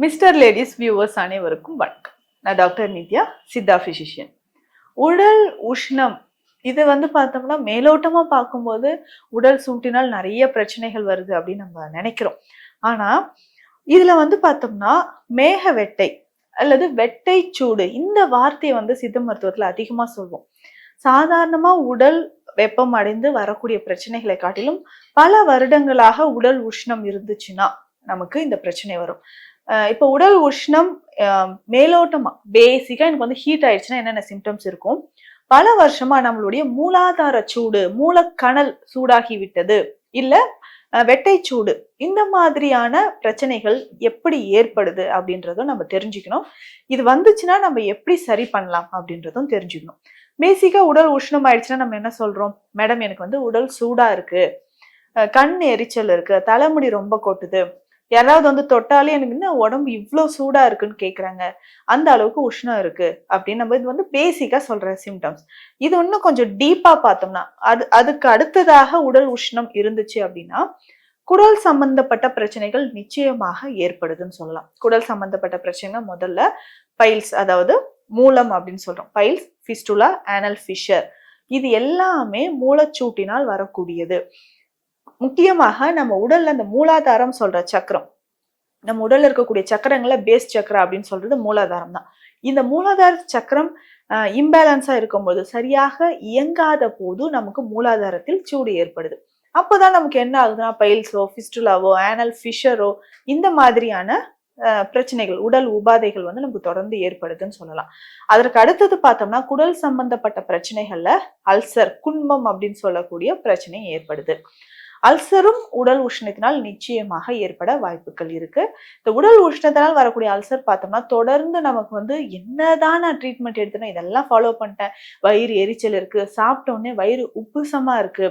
Mister ladies viewers அனைவருக்கும் வணக்கம். நான் டாக்டர் நித்யா, சித்தா பிசிஷியன். உடல் உஷ்ணம் இது பார்த்தோம்னா மேலோட்டமா பார்க்கும்போது உடல் சூட்டினால் நிறைய பிரச்சனைகள் வருது அப்படின்னு நம்ம நினைக்கிறோம். ஆனா இதுல பார்த்தோம்னா மேக வெட்டை அல்லது வெட்டை சூடு இந்த வார்த்தையை சித்த மருத்துவத்துல அதிகமா சொல்வோம். சாதாரணமா உடல் வெப்பம் அடைந்து வரக்கூடிய பிரச்சனைகளை காட்டிலும் பல வருடங்களாக உடல் உஷ்ணம் இருந்துச்சுன்னா நமக்கு இந்த பிரச்சனை வரும். இப்போ உடல் உஷ்ணம் மேலோட்டமா பேசிக்கா எனக்கு ஹீட் ஆயிடுச்சுன்னா என்னென்ன சிம்டம்ஸ் இருக்கும்? பல வருஷமா நம்மளுடைய மூலாதார சூடு, மூலக்கணல் சூடாகி விட்டது, இல்ல வெட்டை சூடு, இந்த மாதிரியான பிரச்சனைகள் எப்படி ஏற்படுது அப்படின்றதும் நம்ம தெரிஞ்சுக்கணும். இது வந்துச்சுன்னா நம்ம எப்படி சரி பண்ணலாம் அப்படின்றதும் தெரிஞ்சுக்கணும். பேசிக்கா உடல் உஷ்ணம் ஆயிடுச்சுன்னா நம்ம என்ன சொல்றோம்? மேடம் எனக்கு உடல் சூடா இருக்கு, கண் எரிச்சல் இருக்கு, தலைமுடி ரொம்ப கொட்டுது, யாராவது தொட்டாலே எனக்கு என்ன உடம்பு இவ்வளவு சூடா இருக்குன்னு கேக்குறாங்க, அந்த அளவுக்கு உஷ்ணம் இருக்கு அப்படின்னு நம்ம இது பேசிக்கா சொல்ற சிம்டம்ஸ். இது இன்னும் கொஞ்சம் டீப்பா பார்த்தோம்னா அதுக்கு அடுத்ததாக உடல் உஷ்ணம் இருந்துச்சு அப்படின்னா குடல் சம்பந்தப்பட்ட பிரச்சனைகள் நிச்சயமாக ஏற்படுதுன்னு சொல்லலாம். குடல் சம்பந்தப்பட்ட பிரச்சனை முதல்ல பைல்ஸ், அதாவது மூலம் அப்படின்னு சொல்றோம். பைல்ஸ், ஃபிஸ்டுலா, ஆனல் ஃபிஷர், இது எல்லாமே மூலச்சூட்டினால் வரக்கூடியது. முக்கியமாக நம்ம உடல்ல அந்த மூலாதாரம் சொல்ற சக்கரம், நம்ம உடல்ல இருக்கக்கூடிய சக்கரங்களை பேஸ் சக்கரம் அப்படின்னு சொல்றது மூலாதாரம் தான். இந்த மூலாதார சக்கரம் இம்பேலன்ஸா இருக்கும்போது, சரியாக இயங்காத போது நமக்கு மூலாதாரத்தில் சூடு ஏற்படுது. அப்போதான் நமக்கு என்ன ஆகுதுன்னா பைல்ஸோ, ஃபிஸ்டுலாவோ, ஆனல் ஃபிஷரோ, இந்த மாதிரியான பிரச்சனைகள், உடல் உபாதைகள் நமக்கு தொடர்ந்து ஏற்படுதுன்னு சொல்லலாம். அதற்கு அடுத்தது பார்த்தோம்னா குடல் சம்பந்தப்பட்ட பிரச்சனைகள்ல அல்சர், குன்மம் அப்படின்னு சொல்லக்கூடிய பிரச்சனை ஏற்படுது. அல்சரும் உடல் உஷ்ணத்தினால் நிச்சயமாக ஏற்பட வாய்ப்புகள் இருக்கு. இந்த உடல் உஷ்ணத்தினால் வரக்கூடிய அல்சர் பார்த்தோம்னா தொடர்ந்து நமக்கு என்னதான் நான் ட்ரீட்மெண்ட் எடுத்தேன்னா இதெல்லாம் ஃபாலோ பண்ணிட்டேன், வயிறு எரிச்சல் இருக்கு, சாப்பிட்ட உடனே வயிறு உப்புசமா இருக்கு,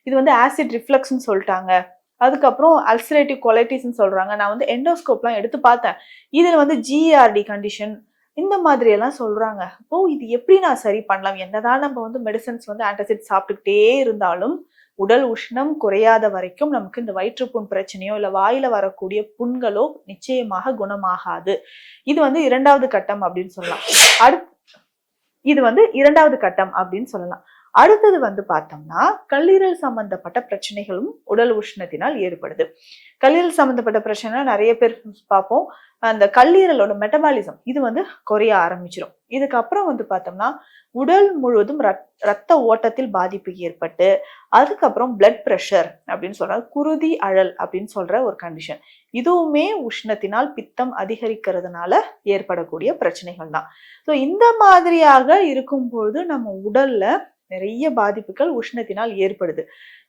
இது ஆசிட் ரிஃப்ளக்ஸ்ன்னு சொல்லிட்டாங்க, அதுக்கப்புறம் அல்சரேட்டிவ் கொலைட்டிஸ்ன்னு சொல்றாங்க. நான் எண்டோஸ்கோப்லாம் எடுத்து பார்த்தேன், இதுல ஜிஆர்டி கண்டிஷன் இந்த மாதிரி எல்லாம் சொல்றாங்க. அப்போ இது எப்படி நான் சரி பண்ணலாம்? என்னதான் நம்ம மெடிசன்ஸ் ஆன்டாசிட் சாப்பிட்டுக்கிட்டே இருந்தாலும் உடல் உஷ்ணம் குறையாத வரைக்கும் நமக்கு இந்த வயிற்றுப்புண் பிரச்சனையோ இல்ல வாயில வரக்கூடிய புண்களோ நிச்சயமாக குணமாகாது. இது இரண்டாவது கட்டம் அப்படின்னு சொல்லலாம். இது இரண்டாவது கட்டம் அப்படின்னு சொல்லலாம். அடுத்தது பார்த்தோம்னா கல்லீரல் சம்பந்தப்பட்ட பிரச்சனைகளும் உடல் உஷ்ணத்தினால் ஏற்படுது. கல்லீரல் சம்பந்தப்பட்ட பிரச்சனை நிறைய பேர் பார்ப்போம். அந்த கல்லீரலோட மெட்டபாலிசம் இது குறைய ஆரம்பிச்சிடும். இதுக்கப்புறம் பார்த்தோம்னா உடல் முழுவதும் ரத்த ஓட்டத்தில் பாதிப்பு ஏற்பட்டு அதுக்கப்புறம் பிளட் பிரஷர் அப்படின்னு சொல்ற குருதி அழல் அப்படின்னு சொல்ற ஒரு கண்டிஷன், இதுவுமே உஷ்ணத்தினால் பித்தம் அதிகரிக்கிறதுனால ஏற்படக்கூடிய பிரச்சனைகள் தான். ஸோ இந்த மாதிரியாக இருக்கும்போது நம்ம உடல்ல நிறைய பாதிப்புகள் உஷ்ணத்தினால் ஏற்படுது.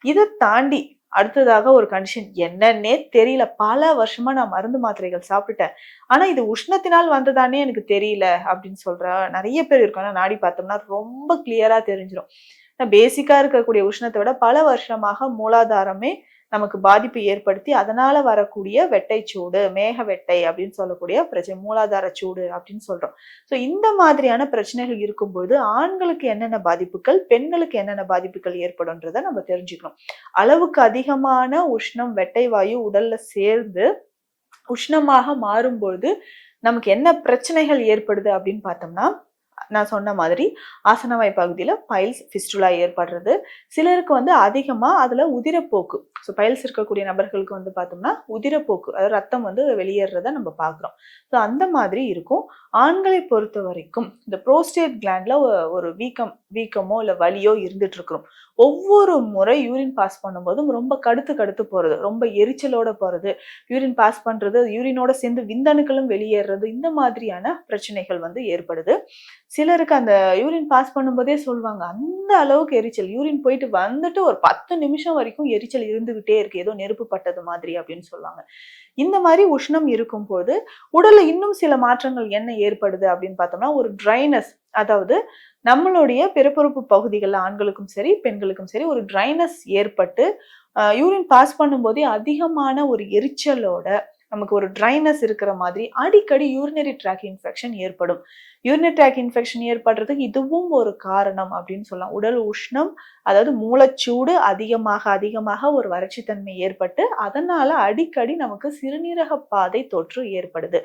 இதை தாண்டி அடுத்ததாக ஒரு கண்டிஷன் என்னன்னே தெரியல, பல வருஷமா நான் மருந்து மாத்திரைகள் சாப்பிட்டுட்டேன், ஆனா இது உஷ்ணத்தினால் வந்ததானே எனக்கு தெரியல அப்படின்னு சொல்ற நிறைய பேர் இருக்காங்க. நாடி பார்த்தோம்னா ரொம்ப கிளியரா தெரிஞ்சிடும். பேசிக்கா இருக்கக்கூடிய உஷ்ணத்தை விட பல வருஷமாக மூலாதாரமே நமக்கு பாதிப்பு ஏற்படுத்தி அதனால வரக்கூடிய வெட்டை சூடு, மேக வெட்டை அப்படின்னு சொல்லக்கூடிய பிரச்சனை, மூலாதார சூடு அப்படின்னு சொல்றோம். ஸோ இந்த மாதிரியான பிரச்சனைகள் இருக்கும்போது ஆண்களுக்கு என்னென்ன பாதிப்புகள், பெண்களுக்கு என்னென்ன பாதிப்புகள் ஏற்படும்ன்றத நம்ம தெரிஞ்சுக்கணும். அளவுக்கு அதிகமான உஷ்ணம், வெட்டை வாயு உடல்ல சேர்ந்து உஷ்ணமாக மாறும்பொழுது நமக்கு என்ன பிரச்சனைகள் ஏற்படுது அப்படின்னு பார்த்தோம்னா, நான் சொன்ன மாதிரி ஆசனவாய் பகுதியில பைல்ஸ், ஃபிஸ்டுலா ஏற்படுறது. சிலருக்கு அதிகமா அதுல உதிரப்போக்கு, ஸோ பைல்ஸ் இருக்கக்கூடிய நபர்களுக்கு பார்த்தோம்னா உதிரப்போக்கு, அதாவது ரத்தம் வெளியேறத நம்ம பார்க்குறோம். ஸோ அந்த மாதிரி இருக்கும். ஆண்களை பொறுத்த வரைக்கும் இந்த புரோஸ்டேட் கிளாண்ட்ல ஒரு வீக்கமோ இல்லை வலியோ இருந்துட்டு இருக்கிறோம். ஒவ்வொரு முறை யூரின் பாஸ் பண்ணும்போதும் ரொம்ப கடுத்து போறது, ரொம்ப எரிச்சலோட போறது, யூரின் பாஸ் பண்றது, யூரினோட சேர்ந்து விந்தணுக்களும் வெளியேறது, இந்த மாதிரியான பிரச்சனைகள் ஏற்படுது. சிலருக்கு அந்த யூரின் பாஸ் பண்ணும்போதே சொல்லுவாங்க அந்த அளவுக்கு எரிச்சல், யூரின் போயிட்டு வந்துட்டு ஒரு 10 நிமிஷம் வரைக்கும் எரிச்சல் இருந்துகிட்டே இருக்கு, ஏதோ நெருப்பு பட்டது மாதிரி அப்படின்னு சொல்லுவாங்க. இந்த மாதிரி உஷ்ணம் இருக்கும்போது உடல்ல இன்னும் சில மாற்றங்கள் என்ன ஏற்படுது அப்படின்னு பார்த்தோம்னா ஒரு ட்ரைனஸ், அதாவது நம்மளுடைய பிறப்புறுப்பு பகுதிகள்ல ஆண்களுக்கும் சரி பெண்களுக்கும் சரி ஒரு ட்ரைனஸ் ஏற்பட்டு யூரின் பாஸ் பண்ணும்போதே அதிகமான ஒரு எரிச்சலோட நமக்கு ஒரு ட்ரைனஸ் இருக்கிற மாதிரி, அடிக்கடி யூரினரி ட்ராக் இன்ஃபெக்ஷன் ஏற்படும். யூரினரி ட்ராக் இன்ஃபெக்ஷன் ஏற்படுறதுக்கு இதுவும் ஒரு காரணம் அப்படின்னு சொல்லலாம். உடல் உஷ்ணம், அதாவது மூலச்சூடு அதிகமாக அதிகமாக ஒரு வறட்சித்தன்மை ஏற்பட்டு அதனால அடிக்கடி நமக்கு சிறுநீரக பாதை தொற்று ஏற்படுது.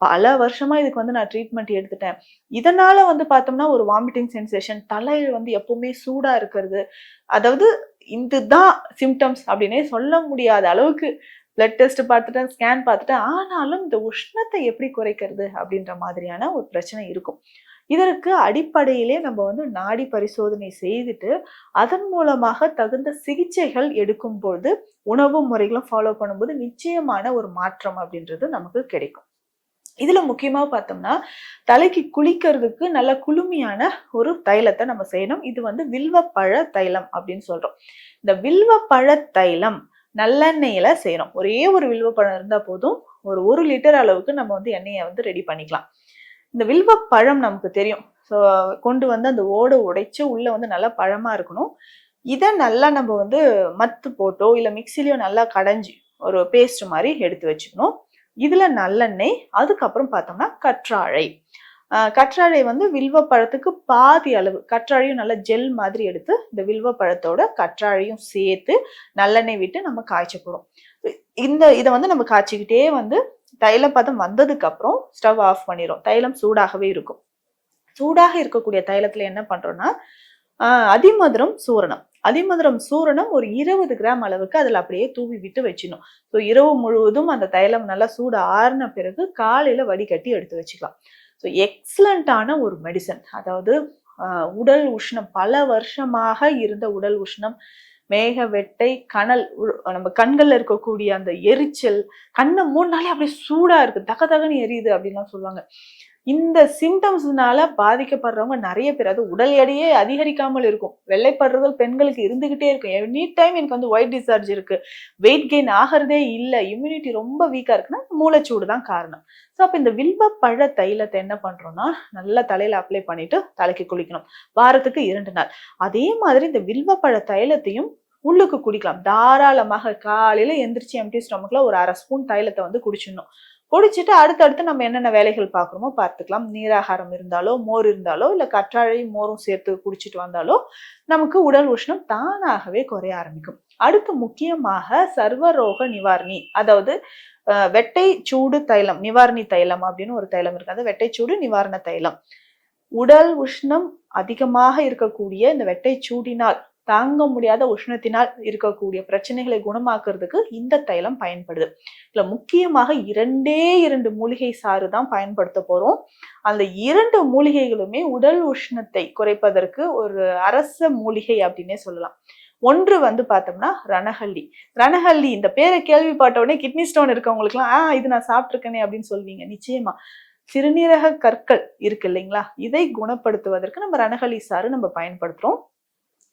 பல வருஷமா இதுக்கு வந்து நான் ட்ரீட்மெண்ட் எடுத்துட்டேன். இதனால வந்து பார்த்தோம்னா ஒரு வாமிட்டிங் சென்சேஷன், தலை வந்து எப்பவுமே சூடா இருக்கிறது, அதாவது இதுதான் சிம்டம்ஸ் அப்படின்னே சொல்ல முடியாத அளவுக்கு பிளட் டெஸ்ட் பார்த்துட்டேன், ஸ்கேன் பார்த்துட்டேன். ஆனாலும் இந்த உஷ்ணத்தை எப்படி குறைக்கிறது அப்படின்ற மாதிரியான ஒரு பிரச்சனை இருக்கும். இதற்கு அடிப்படையிலே நம்ம வந்து நாடி பரிசோதனை செய்துட்டு அதன் மூலமாக தகுந்த சிகிச்சைகள் எடுக்கும் பொழுது, உணவு முறைகளும் ஃபாலோ பண்ணும்போது நிச்சயமான ஒரு மாற்றம் அப்படின்றது நமக்கு கிடைக்கும். இதுல முக்கியமா பார்த்தோம்னா, தலைக்கு குளிக்கிறதுக்கு நல்ல குளுமையான ஒரு தைலத்தை நம்ம செய்யணும். இது வந்து வில்வப்பழ தைலம் அப்படின்னு சொல்றோம். இந்த வில்வப்பழ தைலம் நல்லெண்ணெயில செய்யணும். ஒரே ஒரு வில்வப்பழம் இருந்தா போதும். ஒரு 1 லிட்டர் அளவுக்கு நம்ம வந்து எண்ணெயை வந்து ரெடி பண்ணிக்கலாம். இந்த வில்வப்பழம் நமக்கு தெரியும். ஸோ கொண்டு வந்து அந்த ஓடை உடைச்சு உள்ள வந்து நல்லா பழமா இருக்கணும். இதை நல்லா நம்ம வந்து மத்து போட்டோ இல்ல மிக்சிலையோ நல்லா கடைஞ்சி ஒரு பேஸ்ட் மாதிரி எடுத்து வச்சுக்கணும். இதுல நல்லெண்ணெய், அதுக்கப்புறம் பார்த்தோம்னா கற்றாழை. கற்றாழை வந்து வில்வ பழத்துக்கு பாதி அளவு, கற்றாழையும் நல்லா ஜெல் மாதிரி எடுத்து இந்த வில்வ பழத்தோட கற்றாழையும் சேர்த்து நல்லெண்ணெய் விட்டு நம்ம காய்ச்ச போறோம். இதை வந்து நம்ம காய்ச்சிக்கிட்டே வந்து தைலம் பதம் வந்ததுக்கு அப்புறம் ஸ்டவ் ஆஃப் பண்ணிடும். தைலம் சூடாகவே இருக்கும். சூடாக இருக்கக்கூடிய தைலத்துல என்ன பண்றோம்னா அதிமதுரம் சூரணம். அதிமதுரம் சூரணம் ஒரு 20 கிராம் அளவுக்கு அதுல அப்படியே தூவி விட்டு வச்சிடணும். ஸோ இரவு முழுவதும் அந்த தைலம் நல்லா சூடு ஆறின பிறகு காலையில வடிகட்டி எடுத்து வச்சுக்கலாம். ஸோ எக்ஸலண்டான ஒரு மெடிசன். அதாவது உடல் உஷ்ணம், பல வருஷமாக இருந்த உடல் உஷ்ணம், மேக வெட்டை, கனல், நம்ம கண்கள்ல இருக்கக்கூடிய அந்த எரிச்சல், கண்ணை மூணுனாலே அப்படியே சூடா இருக்கு, தக தகன்னு எரியுது அப்படின்லாம் சொல்லுவாங்க. இந்த சிம்டம்ஸ்னால பாதிக்கப்படுறவங்க நிறைய பேர். அது உடல் எடையே அதிகரிக்காமல் இருக்கும். வெள்ளைப்படுறதுகள் பெண்களுக்கு இருந்துகிட்டே இருக்கும். எனி டைம் எனக்கு வந்து ஒயிட் டிஸ்சார்ஜ் இருக்கு, வெயிட் கெயின் ஆகிறதே இல்லை, இம்யூனிட்டி ரொம்ப வீக்கா இருக்குன்னா மூளைச்சூடு தான் காரணம். ஸோ அப்போ இந்த வில்வப்பழ தைலத்தை என்ன பண்றோம்னா நல்லா தலையில அப்ளை பண்ணிட்டு தலைக்கு குளிக்கணும். வாரத்துக்கு 2 நாள். அதே மாதிரி இந்த வில்வப்பழ தைலத்தையும் உள்ளுக்கு குடிக்கலாம் தாராளமாக. காலையில எந்திரிச்சு எம்டி ஸ்டொமக்ல ஒரு 1/2 ஸ்பூன் தைலத்தை வந்து குடிச்சிடணும். குடிச்சிட்டு அடுத்தடுத்து நம்ம என்னென்ன வேலைகள் பார்க்குறோமோ பார்த்துக்கலாம். நீராகாரம் இருந்தாலோ, மோர் இருந்தாலோ, இல்லை கற்றாழையும் மோரும் சேர்த்து குடிச்சிட்டு வந்தாலோ நமக்கு உடல் உஷ்ணம் தானாகவே குறைய ஆரம்பிக்கும். அடுத்து முக்கியமாக சர்வரோக நிவாரணி, அதாவது வெட்டை சூடு தைலம், நிவாரணி தைலம் அப்படின்னு ஒரு தைலம் இருக்கு. அது வெட்டை சூடு நிவாரண தைலம். உடல் உஷ்ணம் அதிகமாக இருக்கக்கூடிய இந்த வெட்டை சூடினால், தாங்க முடியாத உஷ்ணத்தினால் இருக்கக்கூடிய பிரச்சனைகளை குணமாக்குறதுக்கு இந்த தைலம் பயன்படுது. இதுல முக்கியமாக 2 மூலிகை சாறு தான் பயன்படுத்த போறோம். அந்த 2 மூலிகைகளுமே உடல் உஷ்ணத்தை குறைப்பதற்கு ஒரு அரச மூலிகை அப்படின்னே சொல்லலாம். ஒன்று வந்து பார்த்தோம்னா ரணஹல்லி. ரணஹல்லி இந்த பேரை கேள்விப்பட்ட உடனே கிட்னி ஸ்டோன் இருக்கவங்களுக்கு எல்லாம் இது நான் சாப்பிட்டிருக்கேனே அப்படின்னு சொல்வீங்க. நிச்சயமா சிறுநீரக கற்கள் இருக்கு இல்லைங்களா, இதை குணப்படுத்துவதற்கு நம்ம ரணஹல்லி சாறு நம்ம பயன்படுத்துறோம்.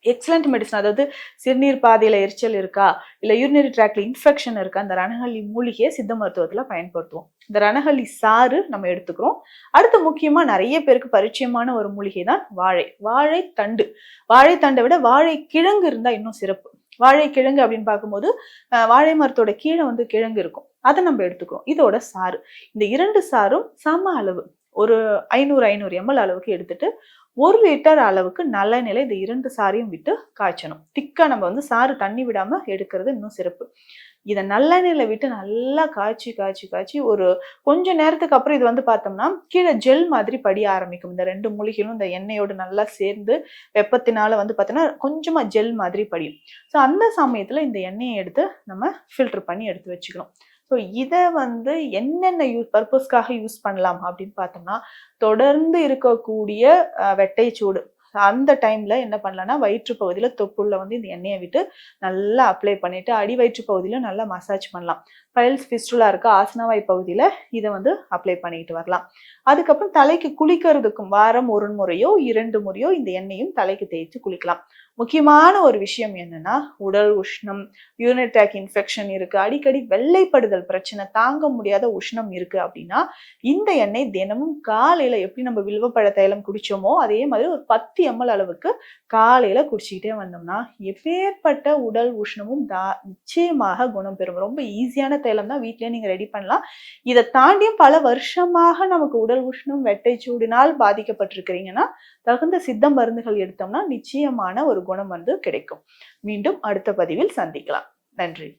Excellent medicine. அதாவது சிறுநீர் பாதையில எரிச்சல் இருக்கா, இல்ல யூரினரி ட்ராக்ல இன்ஃபெக்ஷன் இருக்கா, அந்த ரணஹல்லி மூலிகையை சித்த மருத்துவத்துல பயன்படுத்துவோம். இந்த ரணஹல்லி சாறு நம்ம எடுத்துக்கிறோம். அடுத்து முக்கியமா நிறைய பேருக்கு பரிச்சயமான ஒரு மூலிகை தான் வாழை. வாழைத்தண்டு. வாழைத்தண்டை விட வாழை கிழங்கு இருந்தா இன்னும் சிறப்பு. வாழை கிழங்கு அப்படின்னு பார்க்கும்போது வாழை மரத்தோட கீழே வந்து கிழங்கு இருக்கும், அதை நம்ம எடுத்துக்கிறோம். இதோட சாறு, இந்த 2 சாரும் சம அளவு, ஒரு 500 ml அளவுக்கு எடுத்துட்டு 1 லிட்டர் அளவுக்கு நல்லெண்ணெயில இந்த 2 சாரையும் விட்டு காய்ச்சணும். திக்கா நம்ம வந்து சாறு தண்ணி விடாம எடுக்கிறது இன்னும் சிறப்பு. இதை நல்லெண்ணெயில விட்டு நல்லா காய்ச்சி காய்ச்சி காய்ச்சி ஒரு கொஞ்ச நேரத்துக்கு அப்புறம் இது வந்து பார்த்தோம்னா கீழே ஜெல் மாதிரி படிய ஆரம்பிக்கும். இந்த 2 மூலிகைகளும் இந்த எண்ணெயோடு நல்லா சேர்ந்து வெப்பத்தினால வந்து பார்த்தோம்னா கொஞ்சமா ஜெல் மாதிரி படியும். ஸோ அந்த சமயத்துல இந்த எண்ணெயை எடுத்து நம்ம ஃபில்டர் பண்ணி எடுத்து வச்சுக்கணும். ஸோ இதை வந்து என்னென்ன பர்பஸ்க்காக யூஸ் பண்ணலாம் அப்படின்னு பார்த்தோம்னா, தொடர்ந்து இருக்கக்கூடிய வெட்டை சூடு அந்த டைம்ல என்ன பண்ணலாம்னா வயிற்று பகுதியில தொப்புள்ள வந்து இந்த எண்ணெயை விட்டு நல்லா அப்ளை பண்ணிட்டு அடி வயிற்று பகுதியில நல்லா மசாஜ் பண்ணலாம். பைல்ஸ் ஃபிஸ்டுலா இருக்க ஆசனவாய் பகுதியில இதை வந்து அப்ளை பண்ணிட்டு வரலாம். அதுக்கப்புறம் தலைக்கு குளிக்கிறதுக்கும் வாரம் 1 முறையோ 2 முறையோ இந்த எண்ணெயும் தலைக்கு தேய்ச்சி குளிக்கலாம். முக்கியமான ஒரு விஷயம் என்னன்னா, உடல் உஷ்ணம், யூரினரி ட்ராக் இன்ஃபெக்ஷன் இருக்கு, அடிக்கடி வெள்ளைப்படுதல் பிரச்சனை, தாங்க முடியாத உஷ்ணம் இருக்கு அப்படின்னா, இந்த எண்ணெய் தினமும் காலையில எப்படி நம்ம வில்வப்பழ தைலம் குடிச்சோமோ அதே மாதிரி ஒரு 10 ml அளவுக்கு காலையில குடிச்சிக்கிட்டே வந்தோம்னா எப்பேற்பட்ட உடல் உஷ்ணமும் நிச்சயமாக குணம் பெறும். ரொம்ப ஈஸியான தைலம் தான், வீட்லயே நீங்க ரெடி பண்ணலாம். இதை தாண்டியும் பல வருஷமாக நமக்கு உடல் உஷ்ணம், வெட்டை சூடினால் பாதிக்கப்பட்டிருக்கிறீங்கன்னா தகுந்த சித்த மருந்துகள் எடுத்தோம்னா நிச்சயமான ஒரு குணம் கிடைக்கும். மீண்டும் அடுத்த பதிவில் சந்திக்கலாம். நன்றி.